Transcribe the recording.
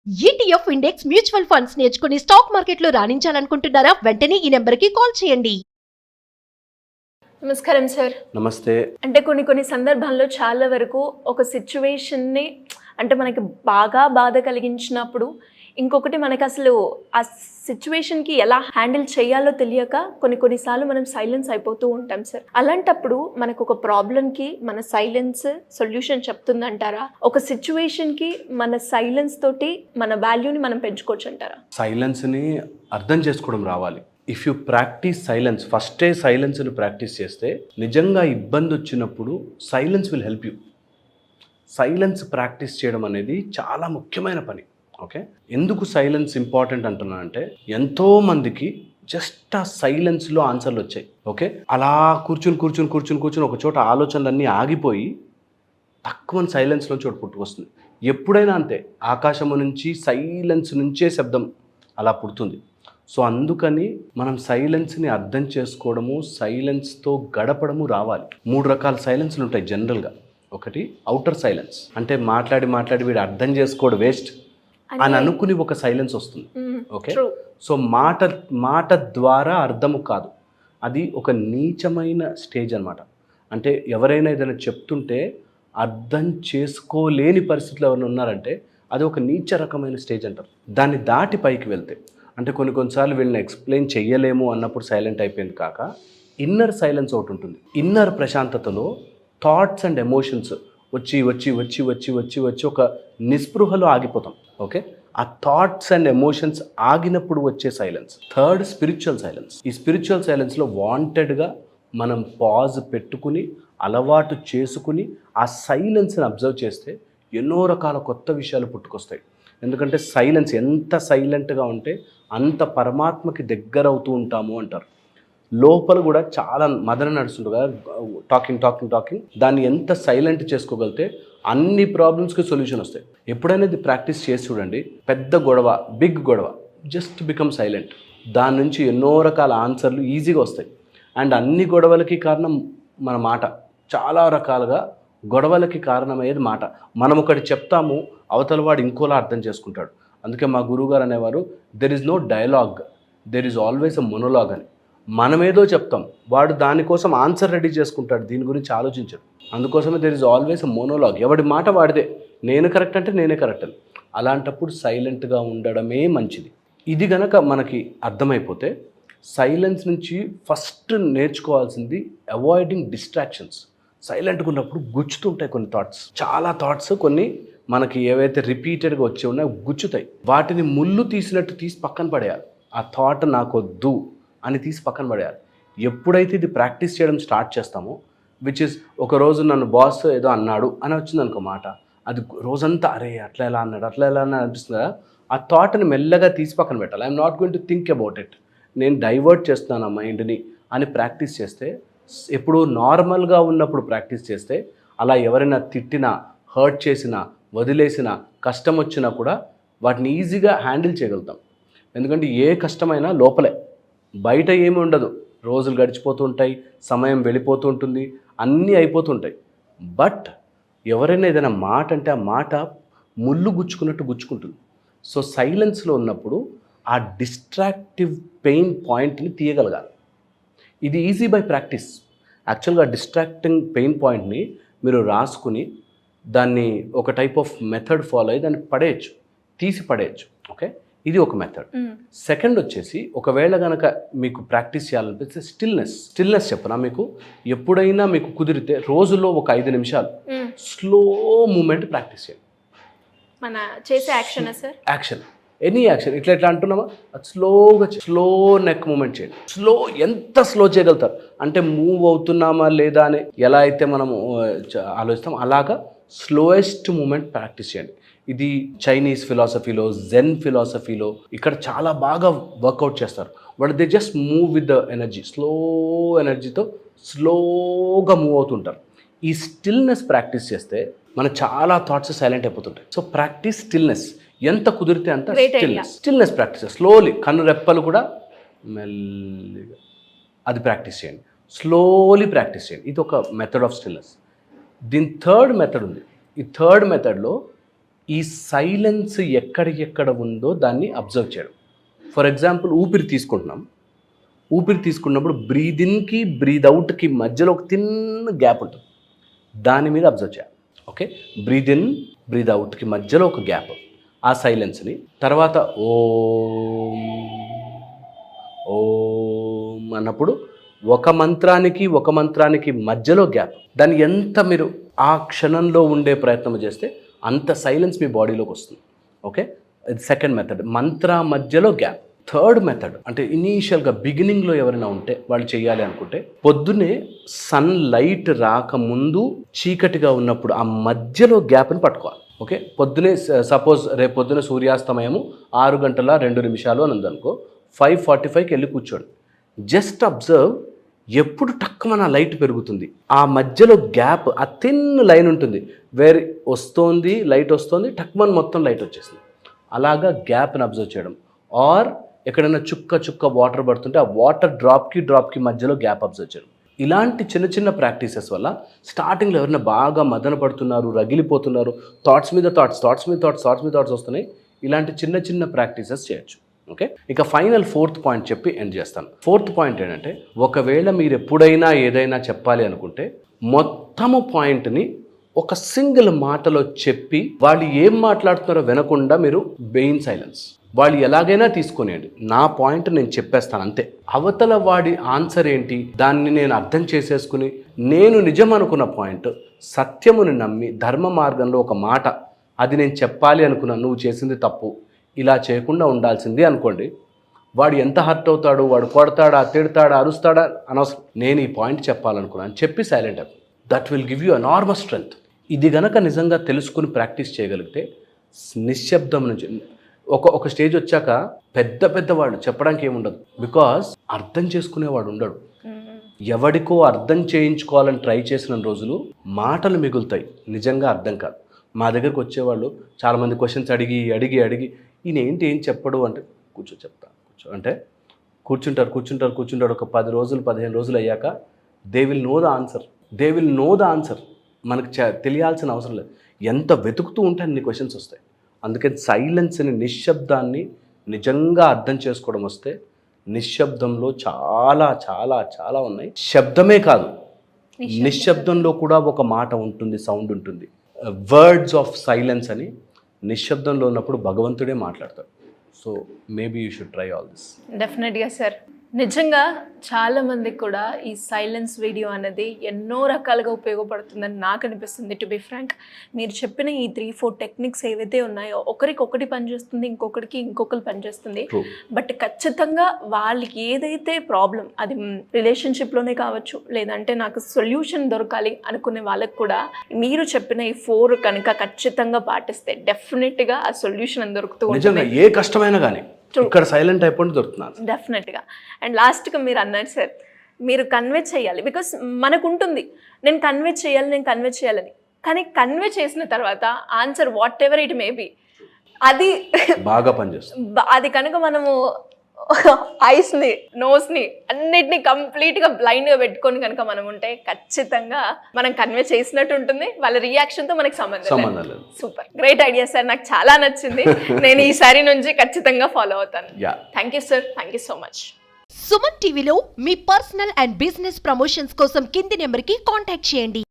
ETF index mutual funds నేర్చుకుని stock మార్కెట్లో రాణించాలనుకుంటున్నారా? వెంటనే ఈ నెంబర్కి కాల్ చేయండి. నమస్కారం సార్. నమస్తే. అంటే కొన్ని సందర్భాల్లో చాలా వరకు ఒక సిచ్యువేషన్ని అంటే మనకి బాగా బాధ కలిగించినప్పుడు ఇంకొకటి మనకు అసలు ఆ సిచ్యువేషన్కి ఎలా హ్యాండిల్ చేయాలో తెలియక కొన్నిసార్లు మనం సైలెన్స్ అయిపోతూ ఉంటాం సార్. అలాంటప్పుడు మనకు ఒక ప్రాబ్లంకి మన సైలెన్స్ సొల్యూషన్ చెప్తుందంటారా? ఒక సిచ్యువేషన్కి మన సైలెన్స్ తోటి మన వాల్యూని మనం పెంచుకోవచ్చు అంటారా? సైలెన్స్ని అర్థం చేసుకోవడం రావాలి. ఇఫ్ యూ ప్రాక్టీస్ సైలెన్స్, ఫస్టే సైలెన్స్ని ప్రాక్టీస్ చేస్తే నిజంగా ఇబ్బంది వచ్చినప్పుడు silence will help you. Silence practice చేయడం అనేది చాలా ముఖ్యమైన పని. ఓకే, ఎందుకు సైలెన్స్ ఇంపార్టెంట్ అంటున్నానంటే ఎంతోమందికి జస్ట్ ఆ సైలెన్స్లో ఆన్సర్లు వచ్చాయి. ఓకే, అలా కూర్చుని ఒక చోట ఆలోచనలన్నీ ఆగిపోయి తక్కువ సైలెన్స్లో చోటు పుట్టుకొస్తుంది. ఎప్పుడైనా అంతే, ఆకాశము నుంచి సైలెన్స్ నుంచే శబ్దం అలా పుడుతుంది. సో అందుకని మనం సైలెన్స్ని అర్థం చేసుకోవడము, సైలెన్స్తో గడపడము రావాలి. 3 రకాల సైలెన్స్లు ఉంటాయి జనరల్గా. ఒకటి ఔటర్ సైలెన్స్, అంటే మాట్లాడి వీడు అర్థం చేసుకోవడం వేస్ట్ అని అనుకుని ఒక సైలెన్స్ వస్తుంది. ఓకే, సో మాట ద్వారా అర్థము కాదు, అది ఒక నీచమైన స్టేజ్ అనమాట. అంటే ఎవరైనా ఏదైనా చెప్తుంటే అర్థం చేసుకోలేని పరిస్థితులు ఎవరైనా ఉన్నారంటే అది ఒక నీచ రకమైన స్టేజ్ అంటారు. దాన్ని దాటి పైకి వెళ్తే, అంటే కొన్నిసార్లు వీళ్ళని ఎక్స్ప్లెయిన్ చెయ్యలేము అన్నప్పుడు సైలెంట్ అయిపోయింది కాక ఇన్నర్ సైలెన్స్ ఒకటి ఉంటుంది. ఇన్నర్ ప్రశాంతతలో థాట్స్ అండ్ ఎమోషన్స్ వచ్చి ఒక నిస్పృహలో ఆగిపోతాం. ఓకే, ఆ థాట్స్ అండ్ ఎమోషన్స్ ఆగినప్పుడు వచ్చే సైలెన్స్. Third, spiritual silence. ఈ స్పిరిచువల్ సైలెన్స్లో వాంటెడ్గా మనం పాజ్ పెట్టుకుని అలవాటు చేసుకుని ఆ సైలెన్స్ని అబ్జర్వ్ చేస్తే ఎన్నో రకాల కొత్త విషయాలు పుట్టుకొస్తాయి. ఎందుకంటే సైలెన్స్ ఎంత సైలెంట్గా ఉంటే అంత పరమాత్మకి దగ్గర అవుతూ ఉంటాము అంటారు. లోపల కూడా చాలా మదన నడుస్తుంటుంది కదా, టాకింగ్. దాన్ని ఎంత సైలెంట్ చేసుకోగలిగితే అన్ని ప్రాబ్లమ్స్కి సొల్యూషన్ వస్తాయి. ఎప్పుడైనా ఇది ప్రాక్టీస్ చేసి చూడండి. పెద్ద గొడవ, బిగ్ గొడవ, జస్ట్ బికమ్ సైలెంట్. దాని నుంచి ఎన్నో రకాల ఆన్సర్లు ఈజీగా వస్తాయి. అండ్ అన్ని గొడవలకి కారణం మన మాట. చాలా రకాలుగా గొడవలకి కారణమయ్యేది మాట. మనం ఒకటి చెప్తాము, అవతల వాడు ఇంకోలా అర్థం చేసుకుంటాడు. అందుకే మా గురువుగారు అనేవారు, there is no dialogue, there is always a monologue అని. మనమేదో చెప్తాం, వాడు దానికోసం ఆన్సర్ రెడీ చేసుకుంటాడు, దీని గురించి ఆలోచించాడు. అందుకోసమే దెర్ ఈజ్ ఆల్వేస్ అ మొనోలాగ్. ఎవడి మాట వాడిదే, నేను కరెక్ట్ అంటే నేనే కరెక్ట్ అని. అలాంటప్పుడు సైలెంట్గా ఉండడమే మంచిది. ఇది గనక మనకి అర్థమైపోతే సైలెన్స్ నుంచి ఫస్ట్ నేర్చుకోవాల్సింది అవాయిడింగ్ డిస్ట్రాక్షన్స్. సైలెంట్గా ఉన్నప్పుడు గుచ్చుతుంటాయి కొన్ని థాట్స్, చాలా థాట్స్. కొన్ని మనకి ఏవైతే రిపీటెడ్గా వచ్చి ఉన్నాయో గుచ్చుతాయి. వాటిని ముళ్ళు తీసినట్టు తీసి పక్కన పడేయాలి. ఆ థాట్ నాకొద్దు అని తీసి పక్కన పడేయాలి. ఎప్పుడైతే ఇది ప్రాక్టీస్ చేయడం స్టార్ట్ చేస్తామో, విచ్ ఇస్ ఒకరోజు నన్ను బాస్ ఏదో అన్నాడు అని వచ్చింది అనుకో మాట, అది రోజంతా అరే అట్లా ఎలా అన్నాడు అనిపిస్తుంది కదా. ఆ థాట్ని మెల్లగా తీసి పక్కన పెట్టాలి. I'm not going to think about it, నేను డైవర్ట్ చేస్తున్నాను ఆ మైండ్ని అని ప్రాక్టీస్ చేస్తే, ఎప్పుడు నార్మల్గా ఉన్నప్పుడు ప్రాక్టీస్ చేస్తే, అలా ఎవరైనా తిట్టినా, హర్ట్ చేసినా, వదిలేసినా, కష్టం వచ్చినా కూడా వాటిని ఈజీగా హ్యాండిల్ చేయగలుగుతాం. ఎందుకంటే ఏ కష్టమైనా లోపలే, బయట ఏమి ఉండదు. రోజులు గడిచిపోతూ ఉంటాయి, సమయం వెళ్ళిపోతూ ఉంటుంది, అన్నీ అయిపోతుంటాయి. బట్ ఎవరైనా ఏదైనా మాట అంటే ఆ మాట ముళ్ళు గుచ్చుకున్నట్టు గుచ్చుకుంటుంది. సో సైలెన్స్లో ఉన్నప్పుడు ఆ డిస్ట్రాక్టివ్ పెయిన్ పాయింట్ని తీయగలగాలి. ఇది ఈజీ బై ప్రాక్టీస్. యాక్చువల్గా డిస్ట్రాక్టింగ్ పెయిన్ పాయింట్ని మీరు రాసుకుని దాన్ని ఒక టైప్ ఆఫ్ మెథడ్ ఫాలో అయ్యి దాన్ని పడేయచ్చు, తీసి పడేయచ్చు. ఓకే, ఇది ఒక మెథడ్. సెకండ్ వచ్చేసి, ఒకవేళ కనుక మీకు ప్రాక్టీస్ చేయాలనిపిస్తే స్టిల్నెస్ చెప్పనా మీకు. ఎప్పుడైనా మీకు కుదిరితే రోజులో ఒక 5 నిమిషాలు స్లో మూమెంట్ ప్రాక్టీస్ చేయండి. మన చేసే యాక్షన్ ఎనీ యాక్షన్ ఇట్లా అంటున్నామా, అది స్లో నెక్ మూమెంట్ చేయండి. ఎంత స్లో చేయగలుగుతారు అంటే మూవ్ అవుతున్నామా లేదా అని ఎలా అయితే మనము ఆలోచిస్తాం, అలాగా స్లోయెస్ట్ మూమెంట్ ప్రాక్టీస్ చేయండి. ఇది చైనీస్ ఫిలాసఫీలో, జెన్ ఫిలాసఫీలో ఇక్కడ చాలా బాగా వర్కౌట్ చేస్తారు. వాళ్ళు they just move with the energy, slow ఎనర్జీతో స్లోగా మూవ్ అవుతుంటారు. ఈ స్టిల్నెస్ ప్రాక్టీస్ చేస్తే మన చాలా థాట్స్ సైలెంట్ అయిపోతుంటాయి. సో ప్రాక్టీస్ స్టిల్నెస్, ఎంత కుదిరితే అంత స్టిల్నెస్ ప్రాక్టీస్. స్లోలీ కన్ను రెప్పలు కూడా మెల్లిగా అది ప్రాక్టీస్ చేయండి, స్లోలీ ప్రాక్టీస్ చేయండి. ఇది ఒక మెథడ్ ఆఫ్ స్టిల్నెస్. దీని థర్డ్ మెథడ్ ఉంది. ఈ థర్డ్ మెథడ్లో ఈ సైలెన్స్ ఎక్కడికెక్కడ ఉందో దాన్ని అబ్జర్వ్ చేయడం. ఫర్ ఎగ్జాంపుల్ ఊపిరి తీసుకుంటున్నాం. ఊపిరి తీసుకున్నప్పుడు బ్రీద్ ఇన్కి బ్రీద్ అవుట్కి మధ్యలో ఒక తిన్న గ్యాప్ ఉంటుంది. దాని మీద అబ్జర్వ్ చేయాలి. ఓకే, బ్రీద్ ఇన్ బ్రీద్ అవుట్కి మధ్యలో ఒక గ్యాప్, ఆ సైలెన్స్ని. తర్వాత ఓం ఓం అన్నప్పుడు ఒక మంత్రానికి మధ్యలో గ్యాప్. దాన్ని ఎంత మీరు ఆ క్షణంలో ఉండే ప్రయత్నం చేస్తే అంత సైలెన్స్ మీ బాడీలోకి వస్తుంది. ఓకే, ఇది సెకండ్ మెథడ్, మంత్ర మధ్యలో గ్యాప్. థర్డ్ మెథడ్ అంటే ఇనీషియల్గా బిగినింగ్లో ఎవరైనా ఉంటే వాళ్ళు చేయాలి అనుకుంటే పొద్దున్నే సన్ లైట్ రాకముందు చీకటిగా ఉన్నప్పుడు ఆ మధ్యలో గ్యాప్ని పట్టుకోవాలి. ఓకే, పొద్దునే సపోజ్ రేపు పొద్దున సూర్యాస్తమయము 6:02 అని ఉందనుకో, 5:45కి వెళ్ళి కూర్చోండి. జస్ట్ అబ్జర్వ్ ఎప్పుడు టక్కున లైట్ పెరుగుతుంది, ఆ మధ్యలో గ్యాప్, ఆ థిన్ లైన్ ఉంటుంది, వేరే వస్తోంది లైట్ వస్తుంది, టక్మన్ మొత్తం లైట్ వచ్చేసింది. అలాగా గ్యాప్ని అబ్జర్వ్ చేయడం. ఆర్ ఎక్కడైనా చుక్క వాటర్ పడుతుంటే ఆ వాటర్ డ్రాప్కి మధ్యలో గ్యాప్ అబ్జర్వ్ చేయడం. ఇలాంటి చిన్న చిన్న ప్రాక్టీసెస్ వల్ల స్టార్టింగ్లో ఎవరైనా బాగా మదన పడుతున్నారు, రగిలిపోతున్నారు, థాట్స్ మీద థాట్స్ వస్తున్నాయి, ఇలాంటి చిన్న ప్రాక్టీసెస్ చేయొచ్చు. ఓకే, ఇక ఫైనల్ 4th పాయింట్ చెప్పి ఎండ్ చేస్తాను. 4th పాయింట్ ఏంటంటే, ఒకవేళ మీరు ఎప్పుడైనా ఏదైనా చెప్పాలి అనుకుంటే మొత్తము పాయింట్ని ఒక సింగిల్ మాటలో చెప్పి వాళ్ళు ఏం మాట్లాడుతున్నారో వినకుండా మీరు బెయిన్ సైలెన్స్, వాళ్ళు ఎలాగైనా తీసుకునేయండి, నా పాయింట్ నేను చెప్పేస్తాను అంతే. అవతల వాడి ఆన్సర్ ఏంటి దాన్ని నేను అర్థం చేసేసుకుని నేను నిజం అనుకున్న పాయింట్, సత్యముని నమ్మి ధర్మ మార్గంలో ఒక మాట, అది నేను చెప్పాలి అనుకున్నాను, నువ్వు చేసింది తప్పు, ఇలా చేయకుండా ఉండాల్సింది అనుకోండి. వాడు ఎంత హర్ట్ అవుతాడు, వాడు కొడతాడా, తిడతాడా, అరుస్తాడా అనవసరం, నేను ఈ పాయింట్ చెప్పాలనుకున్నాను చెప్పి సైలెంట్ అయిపో. That will give you enormous strength. ఇది గనక నిజంగా తెలుసుకుని ప్రాక్టీస్ చేయగలిగితే నిశ్శబ్దం నుంచి ఒక స్టేజ్ వచ్చాక పెద్ద వాళ్ళు చెప్పడానికి ఏముండదు, బికాస్ అర్థం చేసుకునేవాడు ఉండడు. ఎవడికో అర్థం చేయించుకోవాలని ట్రై చేసిన రోజులు మాటలు మిగులుతాయి, నిజంగా అర్థం కాదు. మా దగ్గరకు వచ్చేవాళ్ళు చాలామంది క్వశ్చన్స్ అడిగి ఈయన ఏం చెప్పడు అంటే, చెప్తా అంటే కూర్చుంటారు. ఒక 10 రోజులు 15 రోజులు అయ్యాక they will know the answer. మనకు తెలియాల్సిన అవసరం లేదు, ఎంత వెతుకుతూ ఉంటే అన్ని క్వశ్చన్స్ వస్తాయి. అందుకని సైలెన్స్ని, నిశ్శబ్దాన్ని నిజంగా అర్థం చేసుకోవడం వస్తే నిశ్శబ్దంలో చాలా ఉన్నాయి. శబ్దమే కాదు, నిశ్శబ్దంలో కూడా ఒక మాట ఉంటుంది, సౌండ్ ఉంటుంది. వర్డ్స్ ఆఫ్ సైలెన్స్ అని నిశ్శబ్దంలో ఉన్నప్పుడు భగవంతుడే మాట్లాడతాడు. So maybe you should try all this. డెఫినెట్గా సార్. నిజంగా చాలామందికి కూడా ఈ సైలెన్స్ వీడియో అనేది ఎన్నో రకాలుగా ఉపయోగపడుతుందని నాకు అనిపిస్తుంది. టు బి ఫ్రాంక్, మీరు చెప్పిన ఈ 3-4 టెక్నిక్స్ ఏవైతే ఉన్నాయో ఒకరికి పనిచేస్తుంది, ఇంకొకరు పనిచేస్తుంది. బట్ ఖచ్చితంగా వాళ్ళకి ఏదైతే ప్రాబ్లం, అది రిలేషన్షిప్లోనే కావచ్చు, లేదంటే నాకు సొల్యూషన్ దొరకాలి అనుకునే వాళ్ళకి కూడా మీరు చెప్పిన ఈ 4 కనుక ఖచ్చితంగా పాటిస్తే డెఫినెట్గా ఆ సొల్యూషన్ దొరుకుతూ ఉంటుంది. ఏ కష్టమైనా కానీ ఇక్కడ సైలెంట్ అయిపోయి దొరుకుతున్నాను డెఫినెట్గా. అండ్ లాస్ట్గా మీరు అన్నారు సార్, మీరు కన్వే చేయాలి, బికాస్ మనకు ఉంటుంది నేను కన్వే చేయాలని, కానీ కన్వే చేసిన తర్వాత answer what ever it may be, అది బాగా పనిచేస్తుంది. అది కనుక మనము ఐస్ని, నోస్ని అన్నిటినీ కంప్లీట్గా బ్లైండ్గా పెట్టుకొని కనుక మనం ఉంటే ఖచ్చితంగా మనం కన్వే చేసినట్టు ఉంటుంది, వాళ్ళ రియాక్షన్తో మనకి సంబంధం లేదు. సూపర్, గ్రేట్ ఐడియా సార్, నాకు చాలా నచ్చింది. నేను ఈసారి నుంచి ఖచ్చితంగా ఫాలో అవుతాను. Thank you sir, thank you so much. Suman టీవీలో మీ పర్సనల్ అండ్ బిజినెస్ ప్రమోషన్స్ కోసం కింది నెంబర్కి కాంటాక్ట్ చేయండి.